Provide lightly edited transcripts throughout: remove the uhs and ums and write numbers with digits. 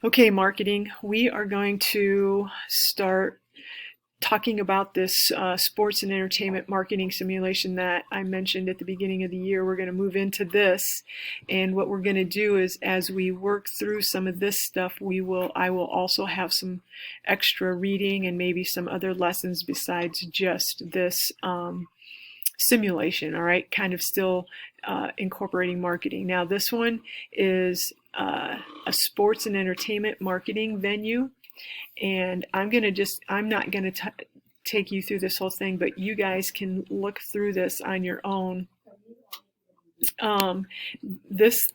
Okay, marketing. We are going to start talking about this sports and entertainment marketing simulation that I mentioned at the beginning of the year. We're going to move into this, and what we're going to do is, as we work through some of this stuff, I will also have some extra reading and maybe some other lessons besides just this simulation. All right, kind of still incorporating marketing. Now, this one is a sports and entertainment marketing venue, and I'm not gonna take you through this whole thing, but you guys can look through this on your own. This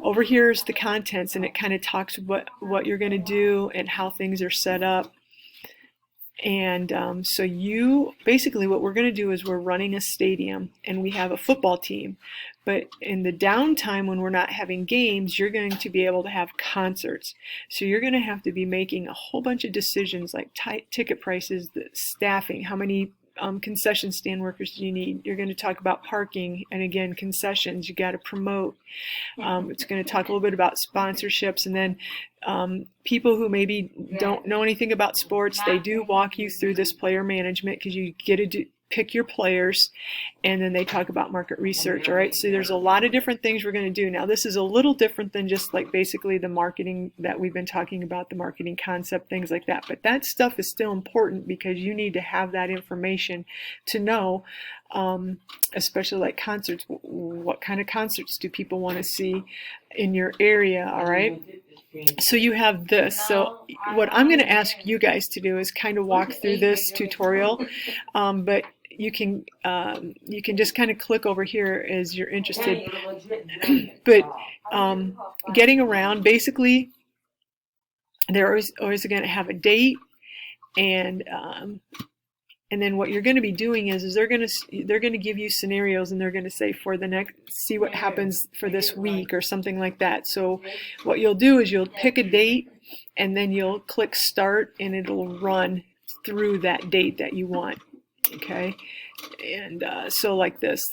over here is the contents, and it kind of talks what you're going to do and how things are set up. And so basically what we're going to do is we're running a stadium and we have a football team. But in the downtime when we're not having games, you're going to be able to have concerts. So you're going to have to be making a whole bunch of decisions like ticket prices, the staffing, how many concession stand workers do you need? You're going to talk about parking, and again, concessions, you got to promote. It's going to talk a little bit about sponsorships, and then people who maybe don't know anything about sports, they do walk you through this player management because you get to pick your players, and then they talk about market research. All right, so there's a lot of different things we're going to do. Now, this is a little different than just like basically the marketing that we've been talking about, the marketing concept, things like that. But that stuff is still important because you need to have that information to know, especially like concerts. What kind of concerts do people want to see in your area? All right. So you have this. So what I'm going to ask you guys to do is kind of walk through this tutorial, but you can just kind of click over here as you're interested. But getting around, basically, they're always going to have a date, and then what you're going to be doing is they're going to give you scenarios, and they're going to say for the next, see what happens for this week or something like that. So what you'll do is you'll pick a date, and then you'll click start, and it'll run through that date that you want. Okay, and so like this,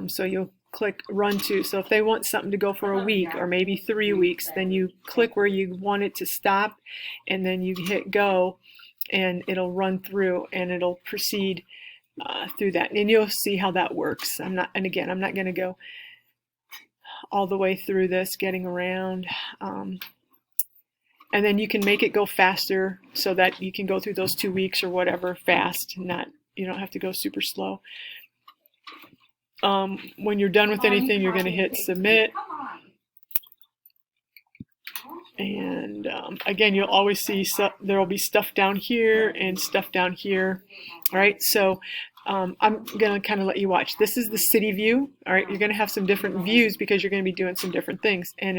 so you'll click run to. So if they want something to go for a week or maybe 3 weeks, then you click where you want it to stop, and then you hit go, and it'll run through and it'll proceed through that, and you'll see how that works. I'm not going to go all the way through this, getting around, and then you can make it go faster so that you can go through those 2 weeks or whatever fast, you don't have to go super slow. When you're done with anything, you're going to hit submit. And again, you'll always see there will be stuff down here and stuff down here. All right, so I'm going to kind of let you watch. This is the city view. All right, you're going to have some different views because you're going to be doing some different things, and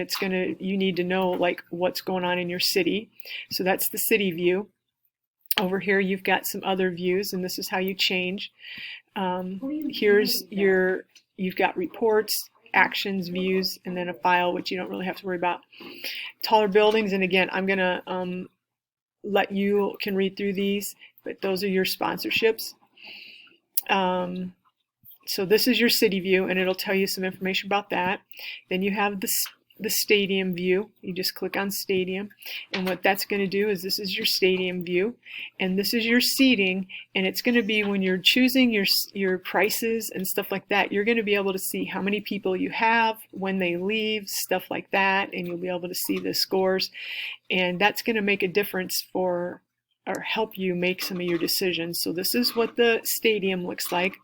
you need to know like what's going on in your city. So that's the city view. Over here, you've got some other views, and this is how you change. You've got reports, actions, views, and then a file, which you don't really have to worry about. Taller buildings, and again, I'm going to let you can read through these, but those are your sponsorships. So this is your city view, and it'll tell you some information about that. Then you have the stadium view. You just click on stadium, and what that's going to do is this is your stadium view, and this is your seating, and it's going to be when you're choosing your prices and stuff like that, you're going to be able to see how many people you have, when they leave, stuff like that, and you'll be able to see the scores, and that's going to make a difference or help you make some of your decisions. So this is what the stadium looks like.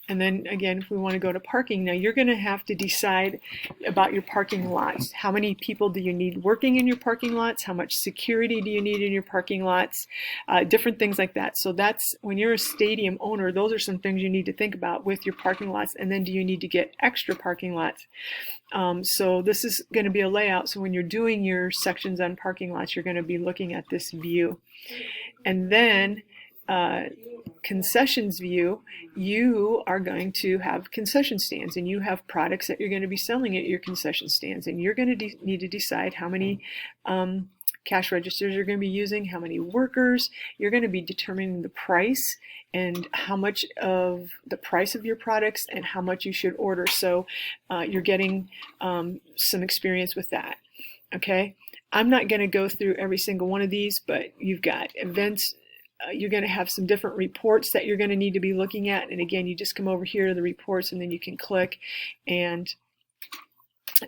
And then again, if we want to go to parking, now you're going to have to decide about your parking lots. How many people do you need working in your parking lots? How much security do you need in your parking lots? Different things like that. So that's when you're a stadium owner, those are some things you need to think about with your parking lots. And then do you need to get extra parking lots? So this is going to be a layout. So when you're doing your sections on parking lots, you're going to be looking at this view. And then concessions view, you are going to have concession stands, and you have products that you're going to be selling at your concession stands, and you're going to need to decide how many cash registers you're going to be using, how many workers. You're going to be determining the price and how much of the price of your products and how much you should order. So you're getting some experience with that. Okay, I'm not going to go through every single one of these, but you've got events. You're going to have some different reports that you're going to need to be looking at. And again, you just come over here to the reports and then you can click and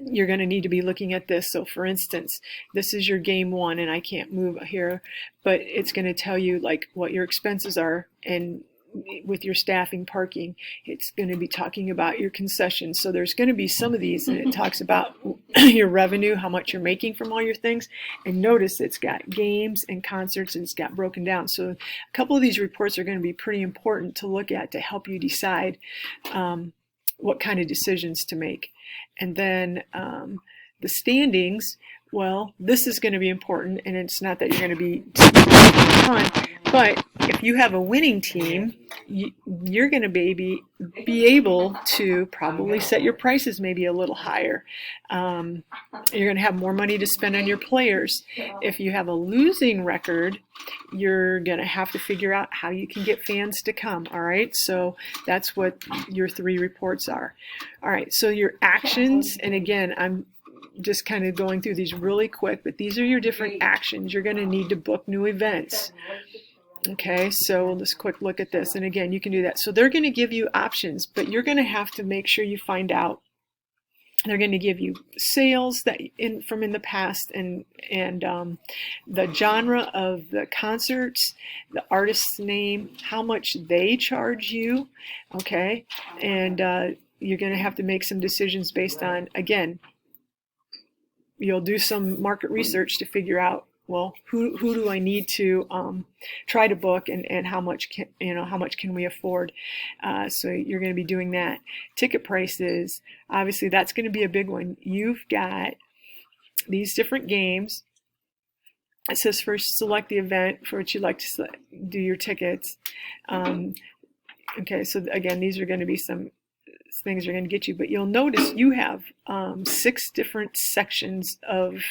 you're going to need to be looking at this. So for instance, this is your game one and I can't move here, but it's going to tell you like what your expenses are, and with your staffing, parking, it's going to be talking about your concessions. So there's going to be some of these and it talks about your revenue, how much you're making from all your things. And notice it's got games and concerts and it's got broken down. So a couple of these reports are going to be pretty important to look at to help you decide what kind of decisions to make. And then the standings, well, this is going to be important, and it's not that you're going to be ton, but if you have a winning team, you're going to be able to probably set your prices maybe a little higher. You're going to have more money to spend on your players. If you have a losing record, you're going to have to figure out how you can get fans to come. All right, so that's what your 3 reports are. All right, so your actions, and again, I'm just kind of going through these really quick, but these are your different actions. You're going to need to book new events. Okay, so let's quick look at this. And again, you can do that. So they're going to give you options, but you're going to have to make sure you find out. They're going to give you sales that from in the past, and the genre of the concerts, the artist's name, how much they charge you. Okay, and you're going to have to make some decisions based on, again, you'll do some market research to figure out, well, who do I need to try to book, and how much can we afford? So you're going to be doing that. Ticket prices, obviously that's going to be a big one. You've got these different games. It says first select the event for which you'd like to do your tickets. Okay, so again, these are going to be some things are going to get you, but you'll notice you have 6 different sections of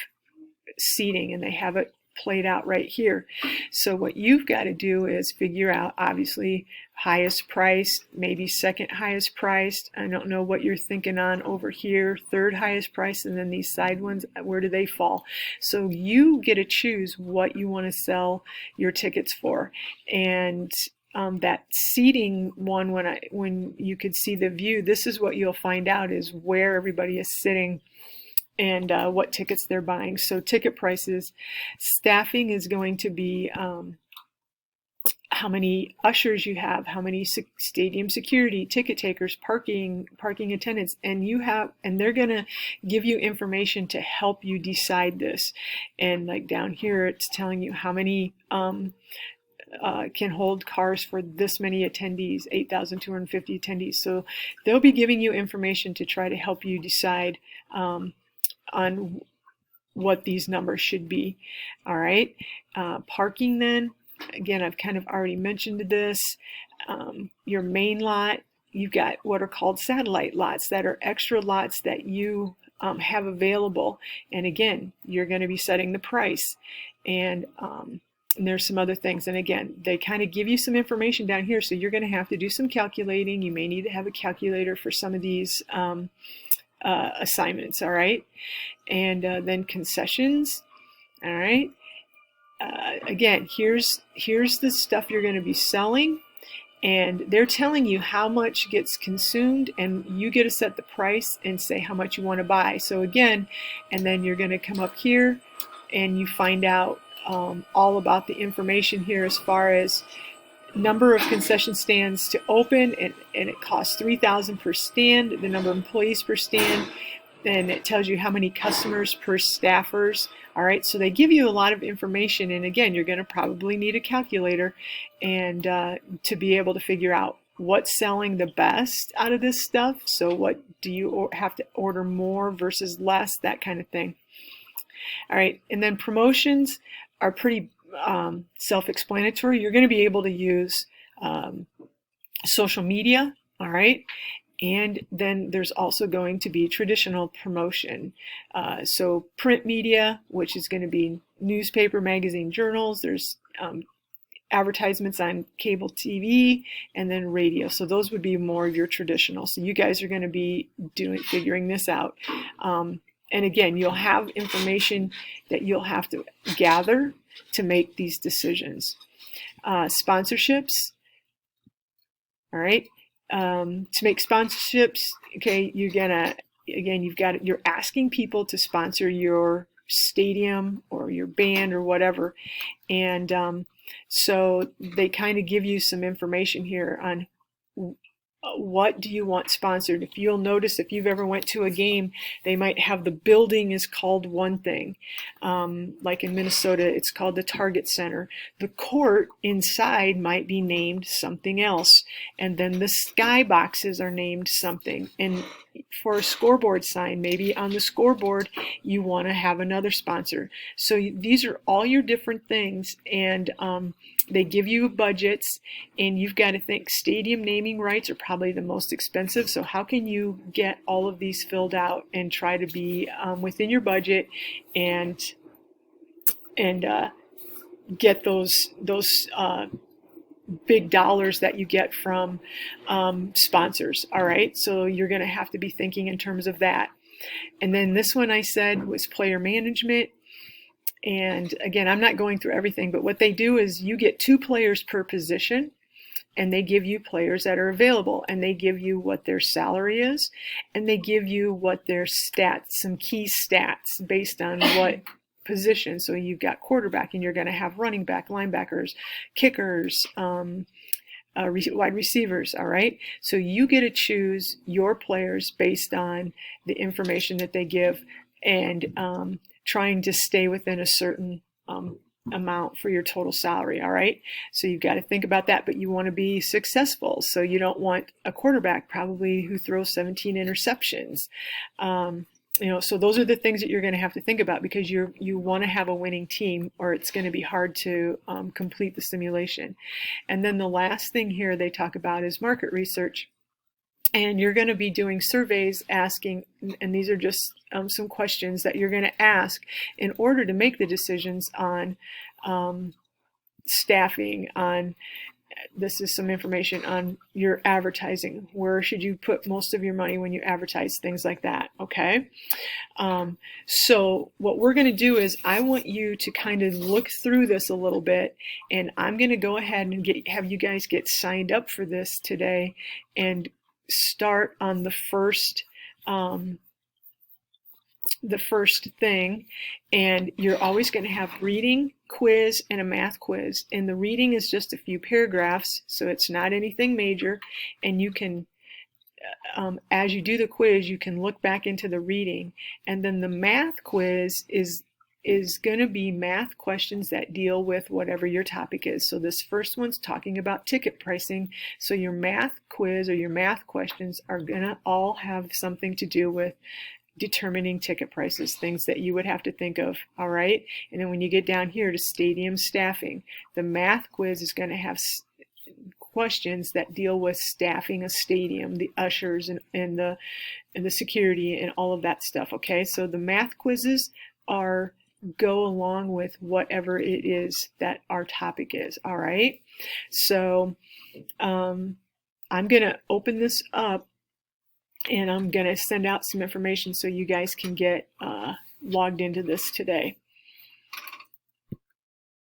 seating, and they have it played out right here. So what you've got to do is figure out, obviously, highest price, maybe second highest priced. I don't know what you're thinking on over here, third highest price, and then these side ones, where do they fall? So you get to choose what you want to sell your tickets for. And that seating one, when you could see the view, this is what you'll find out is where everybody is sitting and what tickets they're buying. So ticket prices, staffing is going to be how many ushers you have, how many stadium security, ticket takers, parking attendants, and they're going to give you information to help you decide this. And like down here, it's telling you how many can hold cars for this many attendees, 8,250 attendees. So they'll be giving you information to try to help you decide on what these numbers should be. All right, parking then, again, I've kind of already mentioned this. Your main lot, you've got what are called satellite lots that are extra lots that you have available. And again, you're going to be setting the price. And there's some other things. And again, they kind of give you some information down here. So you're going to have to do some calculating. You may need to have a calculator for some of these assignments. All right. And then concessions. All right. Again, here's the stuff you're going to be selling. And they're telling you how much gets consumed, and you get to set the price and say how much you want to buy. So again, and then you're going to come up here and you find out all about the information here as far as number of concession stands to open, and it costs $3,000 per stand, the number of employees per stand, then it tells you how many customers per staffers. All right, so they give you a lot of information, and again, you're going to probably need a calculator and to be able to figure out what's selling the best out of this stuff. So what do you have to order more versus less, that kind of thing. All right, and then promotions are pretty self-explanatory. You're going to be able to use social media, all right? And then there's also going to be traditional promotion. So print media, which is going to be newspaper, magazine, journals. There's advertisements on cable TV, and then radio. So those would be more of your traditional. So you guys are going to be figuring this out. And again, you'll have information that you'll have to gather to make these decisions. Sponsorships. All right. To make sponsorships, okay, you're asking people to sponsor your stadium or your band or whatever. And so they kind of give you some information here on what do you want sponsored. If you'll notice, if you've ever went to a game, they might have the building is called one thing. Like in Minnesota, it's called the Target Center. The court inside might be named something else. And then the sky boxes are named something. And for a scoreboard sign, maybe on the scoreboard, you want to have another sponsor. So these are all your different things. And they give you budgets, and you've got to think stadium naming rights are probably the most expensive. So how can you get all of these filled out and try to be within your budget and get those big dollars that you get from sponsors. All right, so you're going to have to be thinking in terms of that. And then this one I said was player management. And again, I'm not going through everything, but what they do is you get 2 players per position, and they give you players that are available, and they give you what their salary is, and they give you what their stats, some key stats based on what position. So you've got quarterback, and you're going to have running back, linebackers, kickers, wide receivers. All right. So you get to choose your players based on the information that they give, and trying to stay within a certain amount for your total salary. All right. So you've got to think about that, but you want to be successful. So you don't want a quarterback probably who throws 17 interceptions. So those are the things that you're going to have to think about, because you want to have a winning team, or it's going to be hard to complete the simulation. And then the last thing here they talk about is market research. And you're going to be doing surveys asking, and these are just some questions that you're going to ask in order to make the decisions on staffing, this is some information on your advertising. Where should you put most of your money when you advertise, things like that, okay? So what we're going to do is I want you to kind of look through this a little bit, and I'm going to go ahead and have you guys get signed up for this today and start on the first thing. And you're always going to have reading, quiz, and a math quiz. And the reading is just a few paragraphs, so it's not anything major. And you can, as you do the quiz, you can look back into the reading. And then the math quiz is going to be math questions that deal with whatever your topic is. So this first one's talking about ticket pricing. So your math quiz or your math questions are going to all have something to do with determining ticket prices, things that you would have to think of. All right. And then when you get down here to stadium staffing, the math quiz is going to have questions that deal with staffing a stadium, the ushers and the security and all of that stuff. Okay. So the math quizzes go along with whatever it is that our topic is. All right. So I'm going to open this up, and I'm going to send out some information so you guys can get logged into this today.